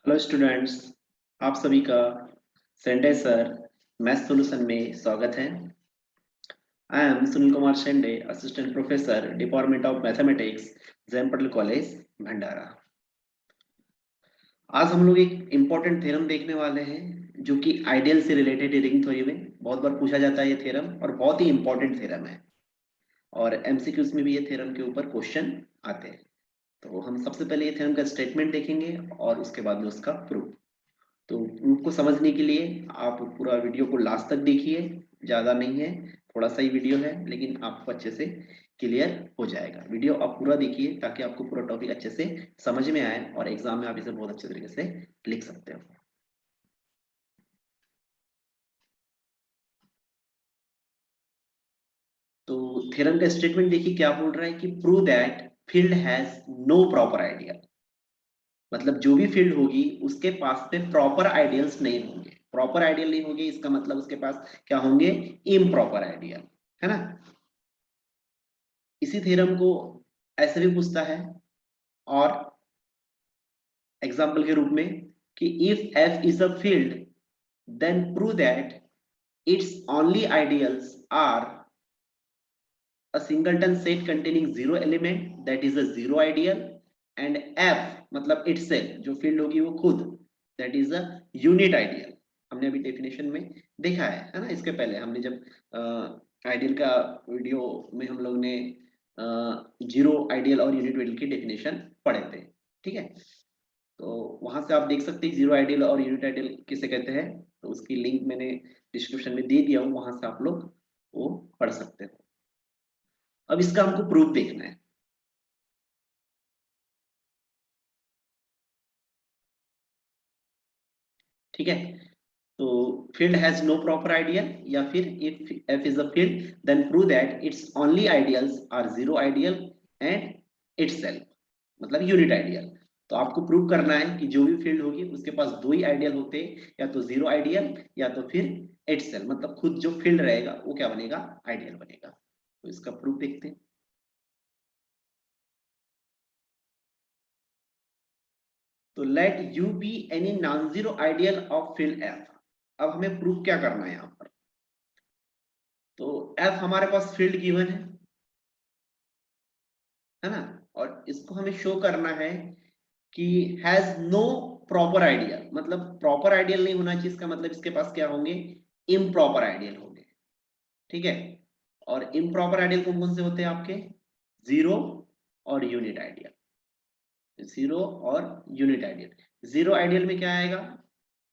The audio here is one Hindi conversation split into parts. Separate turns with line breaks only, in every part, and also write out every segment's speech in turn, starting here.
हेलो स्टूडेंट्स, आप सभी का सेंडे सर मैथ सॉल्यूशन में स्वागत है। I am Sunil Kumar Shende, assistant professor, department of mathematics, Jain Patel college, Bhandara. आज हम लोग एक इम्पोर्टेंट थ्योरम देखने वाले हैं जो कि आइडियल से रिलेटेड है। रिंग थ्योरी में बहुत बार पूछा जाता है ये थ्योरम और बहुत ही इंपॉर्टेंट थ्योरम है और एमसीक्यूज में भी ये थ्योरम के ऊपर क्वेश्चन आते हैं। तो हम सबसे पहले ये थ्योरम का स्टेटमेंट देखेंगे और उसके बाद में उसका प्रूफ। तो उनको समझने के लिए आप पूरा वीडियो को लास्ट तक देखिए। ज्यादा नहीं है, थोड़ा सा ही वीडियो है, लेकिन आपको अच्छे से क्लियर हो जाएगा। वीडियो आप पूरा देखिए ताकि आपको पूरा टॉपिक अच्छे से समझ में आए और एग्जाम में आप इसे बहुत अच्छे तरीके से लिख सकते हो। तो थ्योरम का स्टेटमेंट देखिए क्या बोल रहा है कि prove that field has no proper idea. मतलब जो भी फील्ड होगी उसके पास में प्रॉपर आइडियल्स नहीं होंगे। प्रॉपर आइडियल नहीं होंगे इसका मतलब उसके पास क्या होंगे? इम्प्रॉपर आइडियल, है ना। इसी थ्योरम को ऐसे भी पूछता है और एग्जाम्पल के रूप में कि if F is a field then prove that it's only ideals are a singleton set containing zero element that is a zero ideal and f मतलब itself जो फील्ड होगी वो खुद that is a unit ideal। हमने अभी डेफिनेशन में देखा है ना। इसके पहले हमने जब आइडियल का वीडियो में हम लोग ने जीरो आइडियल और यूनिट आइडियल की डेफिनेशन पढ़े थे, ठीक है। तो वहां से आप देख सकते हैं जीरो आइडियल और यूनिट आइडियल किसे कहते हैं। तो उसकी लिंक मैंने डिस्क्रिप्शन में दे दिया हूँ, वहां से आप लोग वो पढ़ सकते हो। अब इसका हमको प्रूफ देखना है। ठीक है, तो field has no proper ideal या फिर if F is a field then prove that it's only ideals are zero ideal and itself मतलब यूनिट आइडियल। तो आपको प्रूव करना है कि जो भी फील्ड होगी उसके पास दो ही आइडियल होते हैं, या तो जीरो आइडियल या तो फिर इटसेल्फ मतलब खुद जो फील्ड रहेगा वो क्या बनेगा? आइडियल बनेगा। तो इसका प्रूफ देखते हैं। तो let you B any non zero ideal of field F. अब हमें प्रूफ क्या करना है यहाँ पर? तो एफ हमारे पास फील्ड गिवन है ना, और इसको हमें शो करना है कि हैज नो प्रॉपर आइडियल। मतलब प्रॉपर आइडियल नहीं होना चाहिए, इसका मतलब इसके पास क्या होंगे? इम्प्रॉपर आइडियल होंगे, ठीक है। और इम्प्रॉपर आइडियल कौन कौन से होते हैं आपके? जीरो और यूनिट आइडियल। जीरो और यूनिट आइडियल। जीरो आइडियल में क्या आएगा?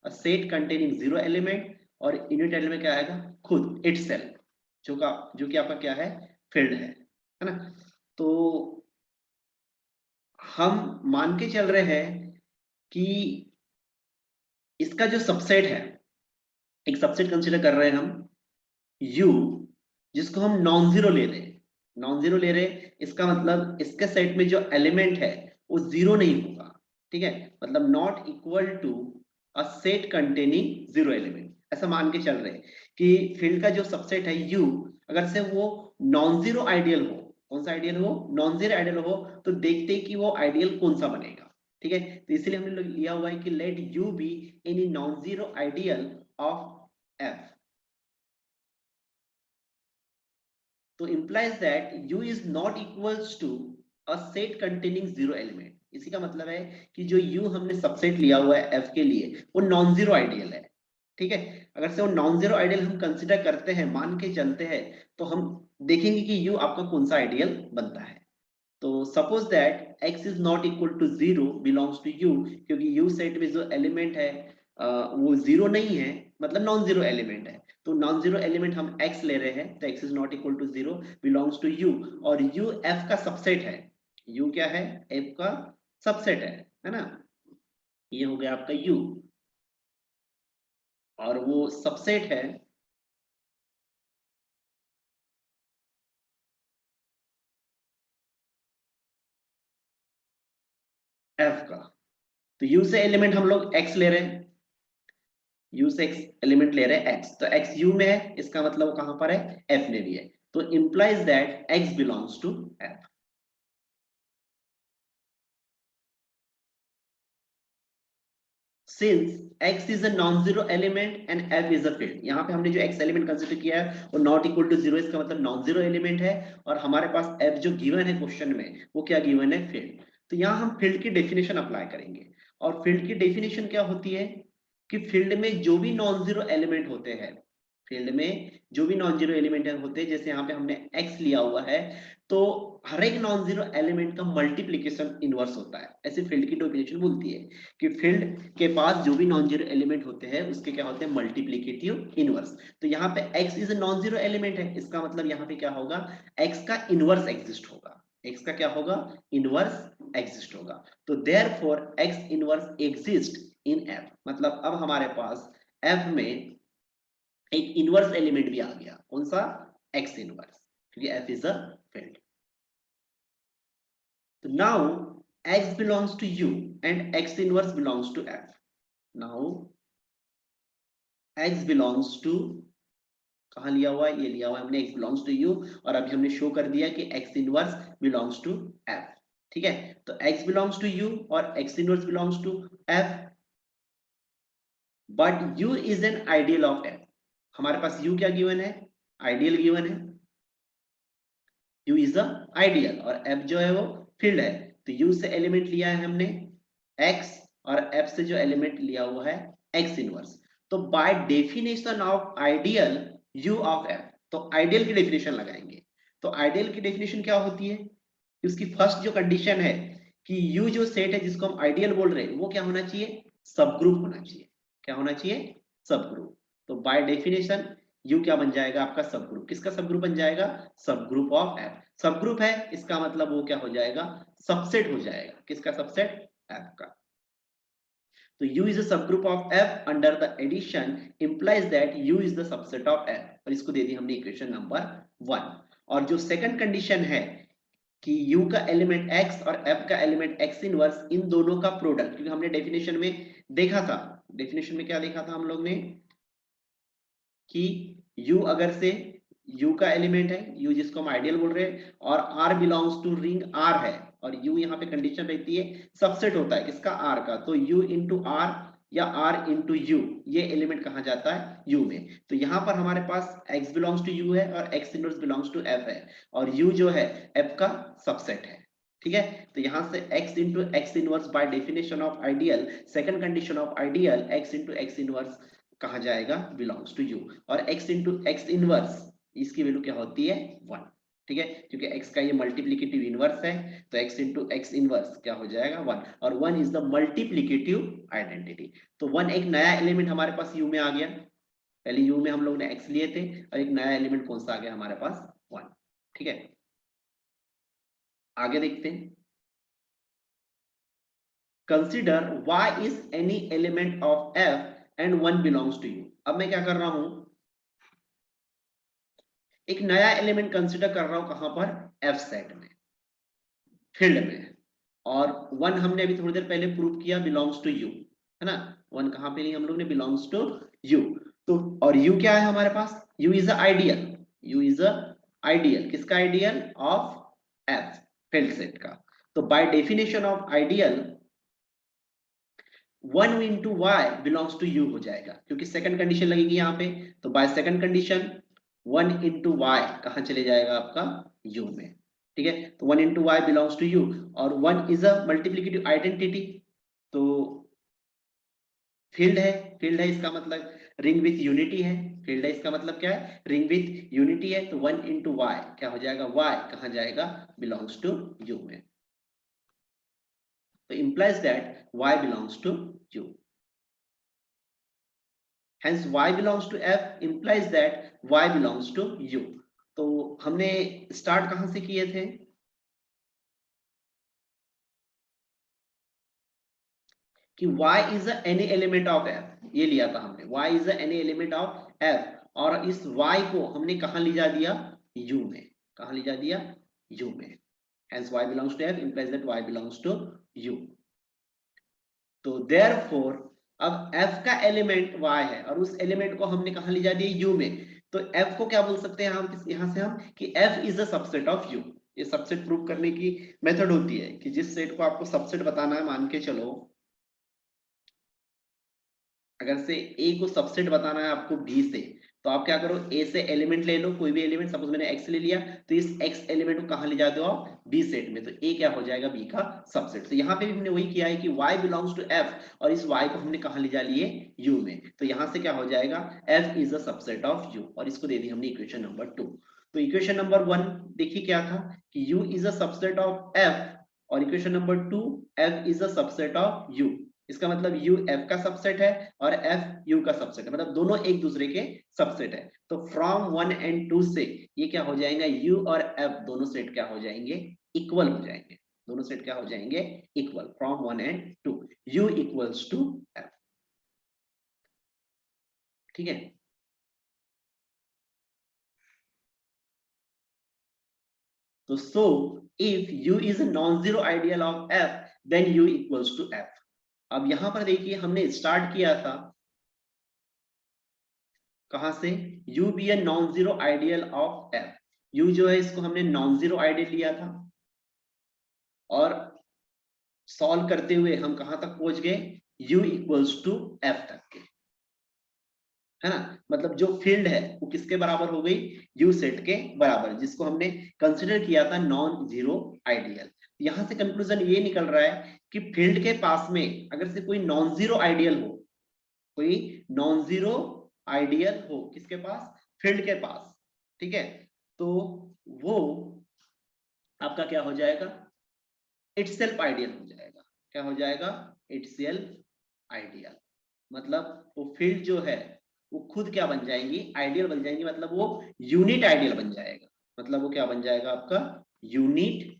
अ सेट कंटेनिंग जीरो एलिमेंट, और यूनिट आइडियल में क्या आएगा? खुद इटसेल्फ, जो कि आपका क्या है? फील्ड है ना। तो हम मान के चल रहे हैं कि इसका जो सबसेट है, एक सबसेट कंसीडर कर रहे हैं हम U, जिसको हम नॉन जीरो ले रहे हैं। नॉन जीरो ले रहे हैं इसका मतलब इसके सेट में जो एलिमेंट है वो जीरो नहीं होगा, ठीक है। मतलब not equal to a set containing zero element, ऐसा मान के चल रहे हैं कि फील्ड का जो सबसेट है U, अगर से वो नॉन जीरो आइडियल हो। कौन सा आइडियल हो? नॉन जीरो आइडियल हो। तो देखते हैं कि वो आइडियल कौन सा बनेगा, ठीक है। तो इसलिए हमने लिया हुआ है कि let U be any non zero ideal of F। तो implies that U is not equals to a set containing zero element। इसी का मतलब है कि जो U हमने सबसेट लिया हुआ है F के लिए वो नॉन जीरो आइडियल है, ठीक है। अगर से वो नॉन जीरो आइडियल हम कंसिडर करते हैं, मान के चलते हैं, तो हम देखेंगे कि U आपका कौन सा आइडियल बनता है। तो suppose that x is not equal to zero belongs to U, क्योंकि U सेट में जो एलिमेंट है वो जीरो नहीं है, मतलब नॉन जीरो एलिमेंट है। तो नॉन जीरो एलिमेंट हम x ले रहे हैं, तो x is not equal to zero belongs to U, और U f का सबसेट है। U क्या है? f का सबसेट है ना। ये हो गया आपका U, और वो सबसेट है f का। तो U से एलिमेंट हम लोग x ले रहे हैं, U से x एलिमेंट ले रहे हैं x, तो x U में है, इसका मतलब वो कहां पर है? f में भी है। तो implies that x belongs to f। Since x is a non zero element and f is a field. यहाँ पे हमने जो x एलिमेंट कंसीडर किया है वो नॉट इक्वल टू जीरो, इसका मतलब नॉन जीरो एलिमेंट है, और हमारे पास f जो गिवन है क्वेश्चन में वो क्या गिवन है, फील्ड। तो यहाँ हम फील्ड की डेफिनेशन अप्लाई करेंगे, और फील्ड की डेफिनेशन क्या होती है कि फील्ड में जो भी नॉन जीरो एलिमेंट होते हैं, फील्ड में जो भी नॉन जीरो एलिमेंट होते हैं, जैसे यहाँ पे हमने x लिया हुआ है, तो हर एक नॉन जीरो एलिमेंट का मल्टीप्लीकेशन इनवर्स होता है। ऐसे फील्ड की डेफिनेशन बोलती है कि फील्ड के पास जो भी नॉन जीरो एलिमेंट होते हैं उसके क्या होते हैं, मल्टीप्लीकेटिव इनवर्स। तो यहाँ पे x is non zero element है, इसका मतलब यहाँ पे क्या होगा, x का इनवर्स एग्जिस्ट होगा, x का क्या होगा, इनवर्स एग्जिस्ट होगा। तो therefore x inverse exist in f, मतलब अब हमारे पास f में एक इनवर्स एलिमेंट भी आ गया, कौन सा, x इनवर्स, क्योंकि f is a field. So now x belongs to U and x inverse belongs to F. Now x belongs to, कहाँ लिया हुआ है, ये लिया हुआ है हमने, x belongs to U, और अभी हमने शो कर दिया कि x inverse belongs to F। ठीक है, तो x belongs to U और x inverse belongs to F, but U is an ideal of F। हमारे पास U क्या गिवन है, आइडियल गिवन है, U is the आइडियल, और F जो है वो फील्ड है। तो U से एलिमेंट लिया है हमने x, और F से जो एलिमेंट लिया हुआ है x इनवर्स। तो by definition of ideal U of F, तो आइडियल की डेफिनेशन लगाएंगे। तो आइडियल की डेफिनेशन क्या होती है, उसकी फर्स्ट जो कंडीशन है कि U जो सेट है जिसको हम आइडियल बोल रहे हैं वो क्या होना चाहिए, सब ग्रुप होना चाहिए। क्या होना चाहिए, सब ग्रुप। तो बाय डेफिनेशन U क्या बन जाएगा, आपका सब ग्रुप। किसका सब ग्रुप बन जाएगा, सब ग्रुप ऑफ F। सब ग्रुप है इसका मतलब वो क्या हो जाएगा, सबसेट हो जाएगा। किसका सबसेट, F का। तो U is a subgroup of F under the addition implies that U is the subset of F, और इसको दे दी हमने इक्वेशन नंबर 1। और जो सेकंड कंडीशन है कि U का एलिमेंट X और F का एलिमेंट X इनवर्स, इन दोनों का प्रोडक्ट, क्योंकि हमने डेफिनेशन में देखा था, डेफिनेशन में क्या देखा था हम लोग ने कि U अगर से U का एलिमेंट है, U जिसको हम आइडियल बोल रहे हैं, और R belongs to ring R है, और U यहाँ पे कंडीशन रहती है सबसेट होता है किसका, R का, तो U इंटू R या R इंटू U, ये एलिमेंट कहा जाता है U में। तो यहाँ पर हमारे पास X बिलोंग्स टू U है और X inverse belongs to F है, और U जो है F का सबसेट है। ठीक है, तो यहाँ से x into x inverse by definition of ideal, second condition of ideal, x into x inverse कहा जाएगा, बिलोंग्स टू U, और x इंटू एक्स इनवर्स इसकी वैल्यू क्या होती है, 1। ठीक है, क्योंकि x का ये मल्टीप्लिकेटिव इनवर्स है, तो x इंटू एक्स इनवर्स क्या हो जाएगा, 1, और 1 इज द मल्टीप्लिकेटिव आइडेंटिटी। तो 1 एक नया एलिमेंट हमारे पास U में आ गया, पहले U में हम लोग ने x लिए थे, और एक नया एलिमेंट कौन सा आ गया हमारे पास, 1। ठीक है, आगे देखते हैं। Consider y is any element of F and 1 belongs to U। अब मैं क्या कर रहा हूं, एक नया एलिमेंट कंसिडर कर रहा हूं, कहां पर, F सेट में, फील्ड में, और 1 हमने अभी थोड़ी देर पहले प्रूव किया बिलोंग्स टू U, है ना। 1 कहां पे लिया हम लोग ने, बिलोंग्स टू U। तो और U क्या है हमारे पास, U is a ideal, U is a ideal, किसका ideal, of F, field set का। तो by definition of ideal 1 into Y belongs to U हो जाएगा, क्योंकि सेकंड कंडीशन लगेगी यहाँ पे। तो by second condition 1 into y कहां चले जाएगा, आपका U में। ठीक है, तो 1 into Y belongs to U, और 1 इज अ मल्टीप्लिकेटिव आइडेंटिटी, तो फील्ड है, फील्ड है इसका मतलब रिंग विथ यूनिटी है, फील्ड है इसका मतलब क्या है, रिंग विथ यूनिटी है। तो 1 इंटू वाई क्या हो जाएगा, वाई कहां जाएगा, बिलोंग्स टू U में। तो implies that y belongs to U, hence y belongs to F implies that y belongs to U। तो हमने स्टार्ट कहां से किए थे, कि y is any element of F, ये लिया था हमने, y is any element of F, और इस y को हमने कहां ले जा दिया, U में, कहां ले जा दिया, U में, hence y belongs to F implies that y belongs to U। तो therefore अब f का एलिमेंट y है, और उस एलिमेंट को हमने कहां ले जा दिया, U में। तो f को क्या बोल सकते हैं हम, यहां से हम, कि f is a subset of U। ये सबसेट प्रूव करने की मेथड होती है कि जिस सेट को आपको सबसेट बताना है, मान के चलो अगर से ए को सबसेट बताना है आपको बी से, तो आप क्या करो, ए से एलिमेंट ले लो, कोई भी एलिमेंट, सपोज मैंने एक्स ले लिया, तो इस एक्स एलिमेंट को कहां ले जाते हो आप, बी सेट में, तो ए क्या हो जाएगा, बी का सबसेट। तो यहाँ पे भी हमने वही किया है कि y बिलोंग्स टू f, और इस y को हमने कहां ले जा लिए, u में, तो यहाँ से क्या हो जाएगा, f is a subset of u, और इसको दे दी हमने इक्वेशन नंबर 2। तो इक्वेशन नंबर 1 देखिए क्या था कि u is a subset of f, और equation number 2 f is a subset of u। इसका मतलब u f का सबसेट है और f u का सबसेट है, मतलब दोनों एक दूसरे के सबसेट है। तो फ्रॉम 1 एंड 2 से ये क्या हो जाएगा, u और f दोनों सेट क्या हो जाएंगे, इक्वल हो जाएंगे, दोनों सेट क्या हो जाएंगे, equal, from 1 and 2, u equals to f। ठीक है, तो so if u is a non-zero ideal of f, then u equals to f। अब यहां पर देखिए हमने स्टार्ट किया था कहां से, u be a non-zero ideal of f, u जो है इसको हमने नॉन जीरो आइडियल लिया था, और सॉल्व करते हुए हम कहां तक पहुंच गए, u इक्वल्स टू f तक के, है ना, मतलब जो फील्ड है वो किसके बराबर हो गई, u सेट के बराबर, जिसको हमने कंसिडर किया था नॉन जीरो आइडियल। यहां से कंक्लूजन ये निकल रहा है कि फील्ड के पास में अगर से कोई नॉन जीरो आइडियल हो, कोई नॉन जीरो आइडियल हो किसके पास, फील्ड के पास, ठीक है, तो वो आपका क्या हो जाएगा, इटसेल्फ आइडियल हो जाएगा। क्या हो जाएगा, इटसेल्फ आइडियल, मतलब वो फील्ड जो है वो खुद क्या बन जाएंगी, आइडियल बन जाएंगी, मतलब वो यूनिट आइडियल बन जाएगा, मतलब वो क्या बन जाएगा आपका, यूनिट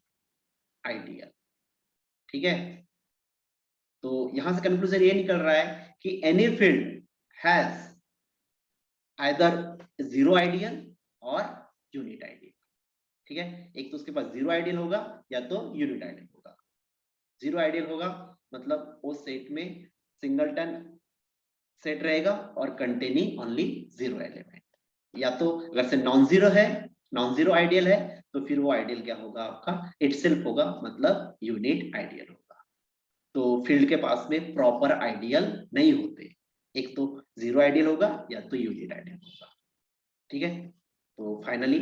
आइडियल। ठीक है, तो यहां से कंक्लूजन ये निकल रहा है कि any field has either zero ideal और यूनिट आइडियल। ठीक है, एक तो उसके पास जीरो आइडियल होगा या तो यूनिट आइडियल होगा। जीरो आइडियल होगा मतलब वो सेट में सिंगलटन सेट रहेगा और कंटेनिंग ओनली जीरो एलिमेंट, या तो अगर से नॉन जीरो है, नॉन जीरो आइडियल है, तो फिर वो आइडियल क्या होगा आपका, इटसेल्फ होगा, मतलब यूनिट आइडियल होगा। तो फील्ड के पास में प्रॉपर आइडियल नहीं होते, एक तो जीरो आइडियल होगा या तो यूनिट आइडियल होगा। ठीक है, तो finally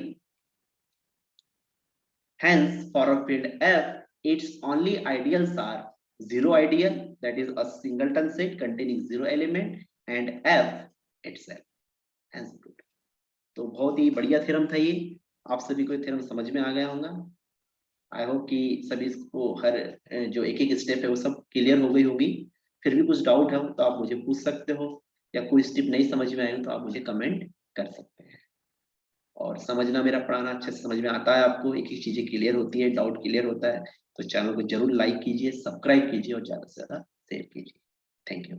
hence for a field f its only ideals are zero ideal, that is a singleton set containing zero element, and f itself, hence proved। तो बहुत ही बढ़िया थ्योरम था ये, आप सभी को थ्योरम समझ में आ गया होगा। आई होप कि सभी को हर जो एक एक स्टेप है वो सब क्लियर हो गई होगी। फिर भी कुछ डाउट है तो आप मुझे पूछ सकते हो, या कोई स्टेप नहीं समझ में आए हो तो आप मुझे कमेंट कर सकते हैं। और समझना, मेरा पढ़ाना अच्छे से समझ में आता है आपको, एक एक चीजें क्लियर होती है, डाउट क्लियर होता है, तो चैनल को जरूर लाइक कीजिए, सब्सक्राइब कीजिए और ज्यादा से ज्यादा शेयर कीजिए। Thank you.